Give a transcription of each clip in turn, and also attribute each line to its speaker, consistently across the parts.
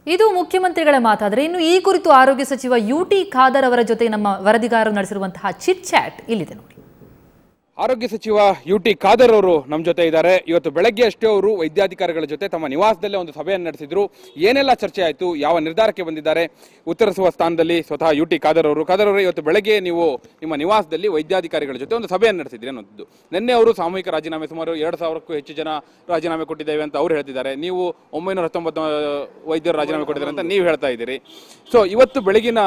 Speaker 1: ಇದು ಮುಖ್ಯಮಂತ್ರಿಗಳ ಮಾತಾದರೆ ಇನ್ನು ಈ ಕುರಿತು ಆರೋಗ್ಯ ಸಚಿವ ಯುಟಿ ಖಾದರ್ ಅವರ ಜೊತೆ ನಮ್ಮ ವರದಿಗಾರರು ನಡೆಸಿರುವಂತಹ ಚಿಟ್ ಚಾಟ್ ಇಲ್ಲಿದೆ ನೋಡಿ.
Speaker 2: ಆರೋಗ್ಯ ಸಚಿವ ಯುಟಿ ಖಾದರ್ ಅವರು ನಮ್ಮ ಜೊತೆ ಇದ್ದಾರೆ. ಇವತ್ತು ಬೆಳಗ್ಗೆ ಅಷ್ಟೇ ಅವರು ವೈದ್ಯಾಧಿಕಾರಿಗಳ ಜೊತೆ ತಮ್ಮ ನಿವಾಸದಲ್ಲೇ ಒಂದು ಸಭೆಯನ್ನು ನಡೆಸಿದ್ರು. ಏನೆಲ್ಲ ಚರ್ಚೆ ಆಯಿತು, ಯಾವ ನಿರ್ಧಾರಕ್ಕೆ ಬಂದಿದ್ದಾರೆ ಉತ್ತರಿಸುವ ಸ್ಥಾನದಲ್ಲಿ ಸ್ವತಃ ಯುಟಿ ಖಾದರ್ ಅವರು. ಇವತ್ತು ಬೆಳಗ್ಗೆ ನೀವು ನಿಮ್ಮ ನಿವಾಸದಲ್ಲಿ ವೈದ್ಯಾಧಿಕಾರಿಗಳ ಜೊತೆ ಒಂದು ಸಭೆಯನ್ನು ನಡೆಸಿದ್ರಿ ಅನ್ನೋದು. ನಿನ್ನೆ ಅವರು ಸಾಮೂಹಿಕ ರಾಜೀನಾಮೆ ಸುಮಾರು 2000ಕ್ಕೂ ಹೆಚ್ಚು ಜನ ರಾಜೀನಾಮೆ ಕೊಟ್ಟಿದ್ದೇವೆ ಅಂತ ಅವ್ರು ಹೇಳ್ತಿದ್ದಾರೆ. ನೀವು 919 ವೈದ್ಯರು ರಾಜೀನಾಮೆ ಕೊಟ್ಟಿದ್ದಾರೆ ಅಂತ ನೀವು ಹೇಳ್ತಾ ಇದ್ದೀರಿ. ಸೊ ಇವತ್ತು ಬೆಳಗಿನ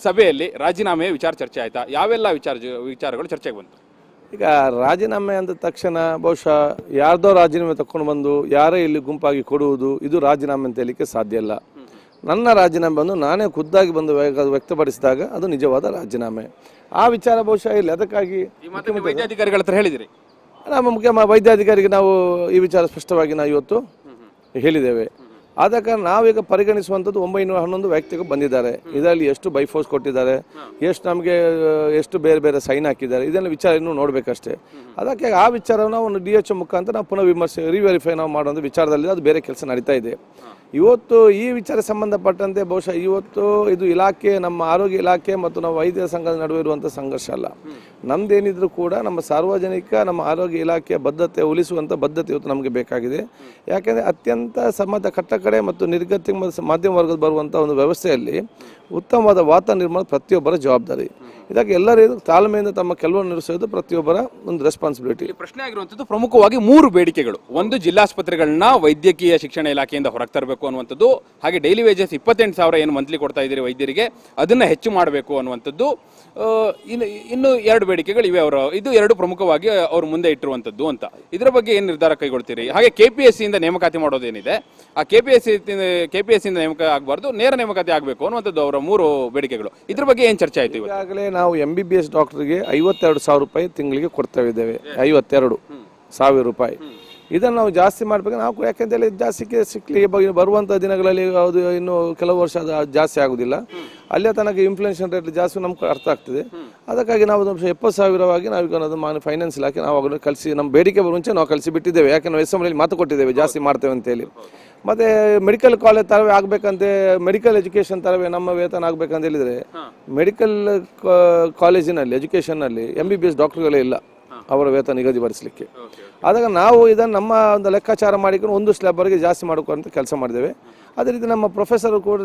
Speaker 2: ಸಭೆಯಲ್ಲಿ ರಾಜೀನಾಮೆ ವಿಚಾರ ಚರ್ಚೆ ಆಯ್ತಾ? ಯಾವೆಲ್ಲ ವಿಚಾರಗಳು ಚರ್ಚೆಗೆ ಬಂತು?
Speaker 3: ಈಗ ರಾಜೀನಾಮೆ ಅಂದ ತಕ್ಷಣ ಬಹುಶಃ ಯಾರ್ದೋ ರಾಜೀನಾಮೆ ತಕೊಂಡು ಬಂದು ಯಾರೇ ಇಲ್ಲಿ ಗುಂಪಾಗಿ ಕೊಡುವುದು ಇದು ರಾಜೀನಾಮೆ ಅಂತ ಹೇಳಲಿಕ್ಕೆ ಸಾಧ್ಯ ಇಲ್ಲ. ನನ್ನ ರಾಜೀನಾಮೆ ಬಂದು ನಾನೇ ಖುದ್ದಾಗಿ ಬಂದು ವ್ಯಕ್ತಪಡಿಸಿದಾಗ ಅದು ನಿಜವಾದ ರಾಜೀನಾಮೆ. ಆ ವಿಚಾರ ಬಹುಶಃ ಇಲ್ಲಿ ಅದಕ್ಕಾಗಿ
Speaker 2: ವೈದ್ಯಾಧಿಕಾರಿಗಳ ಹತ್ರ ಹೇಳಿದಿರಿ.
Speaker 3: ನಮ್ಮ ವೈದ್ಯಾಧಿಕಾರಿಗೆ ನಾವು ಈ ವಿಚಾರ ಸ್ಪಷ್ಟವಾಗಿ ನಾವು ಇವತ್ತು ಹೇಳಿದ್ದೇವೆ. ಆದ ಕಾರಣ ನಾವೀಗ ಪರಿಗಣಿಸುವಂಥದ್ದು 911 ವ್ಯಕ್ತಿಗಳು ಬಂದಿದ್ದಾರೆ. ಇದರಲ್ಲಿ ಎಷ್ಟು ಬೈಫೋರ್ಸ್ ಕೊಟ್ಟಿದ್ದಾರೆ, ಎಷ್ಟು ಬೇರೆ ಬೇರೆ ಸೈನ್ ಹಾಕಿದ್ದಾರೆ, ಇದೆಲ್ಲ ವಿಚಾರ ಇನ್ನೂ ನೋಡಬೇಕಷ್ಟೇ. ಅದಕ್ಕೆ ಆ ವಿಚಾರವನ್ನು ಒಂದು DHO ಮುಖಾಂತರ ನಾವು ಪುನಃ ರಿವೆರಿಫೈ ನಾವು ಮಾಡುವಂಥ ವಿಚಾರದಲ್ಲಿ ಅದು ಬೇರೆ ಕೆಲಸ ನಡೀತಾ ಇದೆ. ಇವತ್ತು ಈ ವಿಚಾರ ಸಂಬಂಧಪಟ್ಟಂತೆ ಬಹುಶಃ ಇವತ್ತು ಇದು ಇಲಾಖೆ, ನಮ್ಮ ಆರೋಗ್ಯ ಇಲಾಖೆ ಮತ್ತು ನಮ್ಮ ವೈದ್ಯರ ಸಂಘದ ನಡುವೆ ಇರುವಂಥ ಸಂಘರ್ಷ ಅಲ್ಲ. ನಮ್ದೇನಿದ್ರು ಕೂಡ ನಮ್ಮ ಸಾರ್ವಜನಿಕ ನಮ್ಮ ಆರೋಗ್ಯ ಇಲಾಖೆಯ ಬದ್ಧತೆ ಉಳಿಸುವಂಥ ಬದ್ಧತೆ ಇವತ್ತು ನಮಗೆ ಬೇಕಾಗಿದೆ. ಯಾಕೆಂದರೆ ಅತ್ಯಂತ ಸಮಾಜ ಕಟ್ಟಕಡೆ ಮತ್ತು ನಿರ್ಗತಿಕ ಮಾಧ್ಯಮ ವರ್ಗದ ಬರುವಂಥ ಒಂದು ವ್ಯವಸ್ಥೆಯಲ್ಲಿ ಉತ್ತಮವಾದ ವಾತಾವರಣ ನಿರ್ಮಾಣ ಪ್ರತಿಯೊಬ್ಬರ ಜವಾಬ್ದಾರಿ. ಇದಕ್ಕೆ ಎಲ್ಲರೂ ತಾಳ್ಮೆಯಿಂದ ತಮ್ಮ ಕೆಲವನ್ನು ನಿರ್ವಹಿಸೋದು ಪ್ರತಿಯೊಬ್ಬರ ಒಂದು ರೆಸ್ಪಾನ್ಸಿಬಿಲಿಟಿ.
Speaker 2: ಪ್ರಶ್ನೆ ಆಗಿರುವಂಥದ್ದು ಪ್ರಮುಖವಾಗಿ 3 ಬೇಡಿಕೆಗಳು. ಒಂದು, ಜಿಲ್ಲಾಸ್ಪತ್ರೆಗಳನ್ನ ವೈದ್ಯಕೀಯ ಶಿಕ್ಷಣ ಇಲಾಖೆಯಿಂದ ಹೊರಗೆ ತರಬೇಕು ಅನ್ನುವಂಥದ್ದು. ಹಾಗೆ ಡೈಲಿ ವೇಜಸ್ 28,000 ಏನು ಮಂತ್ಲಿ ಕೊಡ್ತಾ ಇದ್ದೀರಿ ವೈದ್ಯರಿಗೆ, ಅದನ್ನ ಹೆಚ್ಚು ಮಾಡಬೇಕು ಅನ್ನುವಂಥದ್ದು. ಇನ್ನು 2 ಬೇಡಿಕೆಗಳು ಇವೆ ಇದು 2 ಪ್ರಮುಖವಾಗಿ ಅವರು ಮುಂದೆ ಇಟ್ಟಿರುವಂಥದ್ದು ಅಂತ. ಇದರ ಬಗ್ಗೆ ಏನು ನಿರ್ಧಾರ ಕೈಗೊಳ್ತೀರಿ? ಹಾಗೆ KPSC ಇಂದ ನೇಮಕಾತಿ ಮಾಡೋದೇನಿದೆ, ಆ KPSC ಇಂದ ನೇಮಕ ಆಗಬಾರ್ದು, ನೇರ ನೇಮಕಾತಿ ಆಗಬೇಕು ಅನ್ನುವಂಥದ್ದು ಅವರ 3 ಬೇಡಿಕೆಗಳು. ಇದ್ರ ಬಗ್ಗೆ ಏನು ಚರ್ಚೆ ಆಯಿತು?
Speaker 3: ಈಗಾಗಲೇ ನಾವು MBBS ಡಾಕ್ಟರ್ಗೆ 52,000 ರೂಪಾಯಿ ತಿಂಗಳಿಗೆ ಕೊಡ್ತಾ ಇದ್ದೇವೆ. 52,000 ರೂಪಾಯಿ. ಇದನ್ನು ನಾವು ಜಾಸ್ತಿ ಮಾಡಬೇಕು. ನಾವು ಯಾಕೆಂದರೆ ಜಾಸ್ತಿ ಸಿಕ್ಕಲಿ ಬರುವಂಥ ದಿನಗಳಲ್ಲಿ ಅದು ಇನ್ನು ಕೆಲವು ವರ್ಷ ಜಾಸ್ತಿ ಆಗೋದಿಲ್ಲ. ಅಲ್ಲೇ ತನಕ ಇನ್ಫ್ಲೇಷನ್ ರೇಟ್ ಜಾಸ್ತಿ ನಮ್ಗೆ ಅರ್ಥ ಆಗ್ತದೆ. ಅದಕ್ಕಾಗಿ ನಾವು 70,000ವಾಗಿ ನಾವೀಗ ಅದು ಫೈನಾನ್ಸ್ ಇಲಾಖೆ ನಾವು ಅವಾಗ ಕಲಿಸಿ ನಮ್ಮ ಬೇಡಿಕೆ ಮುಂಚೆ ನಾವು ಕಲಿಸಿ ಬಿಟ್ಟಿದ್ದೇವೆ. ಯಾಕೆಂದ್ರೆ ಅಸೆಂಬ್ಲಿಯಲ್ಲಿ ಮಾತು ಕೊಟ್ಟಿದ್ದೇವೆ ಜಾಸ್ತಿ ಮಾಡ್ತೇವೆ ಅಂತೇಳಿ. ಮತ್ತು ಮೆಡಿಕಲ್ ಕಾಲೇಜ್ ತರವೇ ಆಗಬೇಕಂತೆ, ಮೆಡಿಕಲ್ ಎಜುಕೇಷನ್ ತರವೇ ನಮ್ಮ ವೇತನ ಆಗಬೇಕಂತ ಹೇಳಿದರೆ ಮೆಡಿಕಲ್ ಕಾಲೇಜಿನಲ್ಲಿ ಎಜುಕೇಷನ್ನಲ್ಲಿ MBBS ಡಾಕ್ಟರ್ಗಳೇ ಇಲ್ಲ ಅವರ ವೇತನ ನಿಗದಿಪಡಿಸಲಿಕ್ಕೆ. ಆದಾಗ ನಾವು ಇದನ್ನು ನಮ್ಮ ಒಂದು ಲೆಕ್ಕಾಚಾರ ಮಾಡಿಕೊಂಡು 1 ಸ್ಲ್ಯಾಬ್ವರೆಗೆ ಜಾಸ್ತಿ ಮಾಡೋಕ್ಕಂತ ಕೆಲಸ ಮಾಡಿದ್ದೇವೆ. ಅದೇ ರೀತಿ ನಮ್ಮ ಪ್ರೊಫೆಸರ್ ಕೂಡ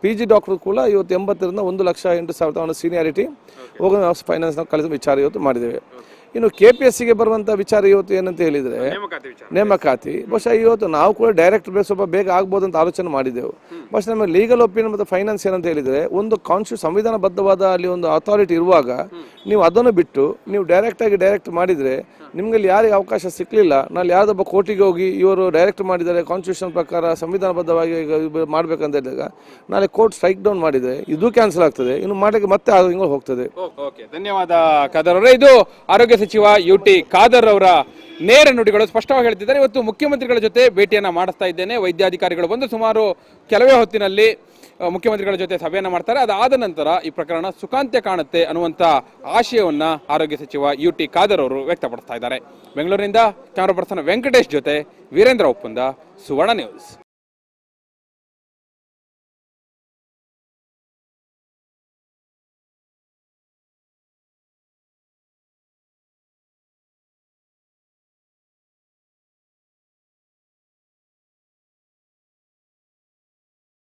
Speaker 3: PG ಡಾಕ್ಟರ್ ಕೂಡ ಇವತ್ತು 80ರಿಂದ 1,08,000 ಸೀನಿಯಾರಿಟಿ ಹೋಗಿ ನಾವು ಫೈನಾನ್ಸ್ ನಾವು ಕಲಿಸುವ ವಿಚಾರ ಇವತ್ತು ಮಾಡಿದ್ದೇವೆ. ಇನ್ನು KPSCಗೆ ಬರುವಂಥ ವಿಚಾರ ಇವತ್ತು ಏನಂತ ಹೇಳಿದರೆ ನೇಮಕಾತಿ. ಬಹುಶಃ ಇವತ್ತು ನಾವು ಕೂಡ ಡೈರೆಕ್ಟ್ ಸ್ವಲ್ಪ ಬೇಗ ಆಗ್ಬೋದು ಅಂತ ಆಲೋಚನೆ ಮಾಡಿದ್ದೆವು. ಬಹುಶಃ ನಮ್ಮ ಲೀಗಲ್ ಒಪಿನಿಯನ್ ಮತ್ತು ಫೈನಾನ್ಸ್ ಏನಂತ ಹೇಳಿದರೆ, ಒಂದು ಸಂವಿಧಾನಬದ್ಧವಾದ ಅಲ್ಲಿ ಒಂದು ಅಥಾರಿಟಿ ಇರುವಾಗ ನೀವು ಅದನ್ನು ಬಿಟ್ಟು ನೀವು ಡೈರೆಕ್ಟ್ ಮಾಡಿದರೆ ನಿಮ್ಗೆ ಯಾರಿಗೆ ಅವಕಾಶ ಸಿಕ್ಕಲಿಲ್ಲ. ನಾಳೆ ಯಾವುದೊಬ್ಬ ಕೋರ್ಟಿಗೆ ಹೋಗಿ ಇವರು ಡೈರೆಕ್ಟ್ ಮಾಡಿದರೆ ಕಾನ್ಸ್ಟಿಟ್ಯೂಷನ್ ಪ್ರಕಾರ ಸಂವಿಧಾನಬದ್ಧವಾಗಿ ಮಾಡಬೇಕಂತ ಹೇಳಿದಾಗ ನಾಳೆ ಕೋರ್ಟ್ ಸ್ಟ್ರೈಕ್ ಡೌನ್ ಮಾಡಿದರೆ ಇದು ಕ್ಯಾನ್ಸಲ್ ಆಗ್ತದೆ. ಇನ್ನು ಮಾಡಕ್ಕೆ ಮತ್ತೆ ಹಿಂಗೆ ಹೋಗ್ತದೆ.
Speaker 2: ಧನ್ಯವಾದ ಖಾದರ್ ಅವರೇ. ಇದು ಆರೋಗ್ಯ ಸಚಿವ ಯುಟಿ ಖಾದರ್ ಅವರ ನೇರ ನುಡಿಗಳು. ಸ್ಪಷ್ಟವಾಗಿ ಹೇಳ್ತಿದ್ದಾರೆ, ಇವತ್ತು ಮುಖ್ಯಮಂತ್ರಿಗಳ ಜೊತೆ ಭೇಟಿಯನ್ನು ಮಾಡಿಸ್ತಾ ಇದ್ದೇನೆ. ವೈದ್ಯಾಧಿಕಾರಿಗಳು ಬಂದು ಸುಮಾರು ಕೆಲವೇ ಹೊತ್ತಿನಲ್ಲಿ ಮುಖ್ಯಮಂತ್ರಿಗಳ ಜೊತೆ ಸಭೆಯನ್ನು ಮಾಡ್ತಾರೆ. ಅದಾದ ನಂತರ ಈ ಪ್ರಕರಣ ಸುಖಾಂತ್ಯ ಕಾಣುತ್ತೆ ಅನ್ನುವಂಥ ಆಶಯವನ್ನ ಆರೋಗ್ಯ ಸಚಿವ ಯುಟಿ ಖಾದರ್ ಅವರು ವ್ಯಕ್ತಪಡಿಸ್ತಾ ಇದ್ದಾರೆ. ಬೆಂಗಳೂರಿನಿಂದ ಕ್ಯಾಮರಾ ಪರ್ಸನ್ ವೆಂಕಟೇಶ್ ಜೊತೆ ವೀರೇಂದ್ರ ಒಪ್ಪಂದ, ಸುವರ್ಣ ನ್ಯೂಸ್.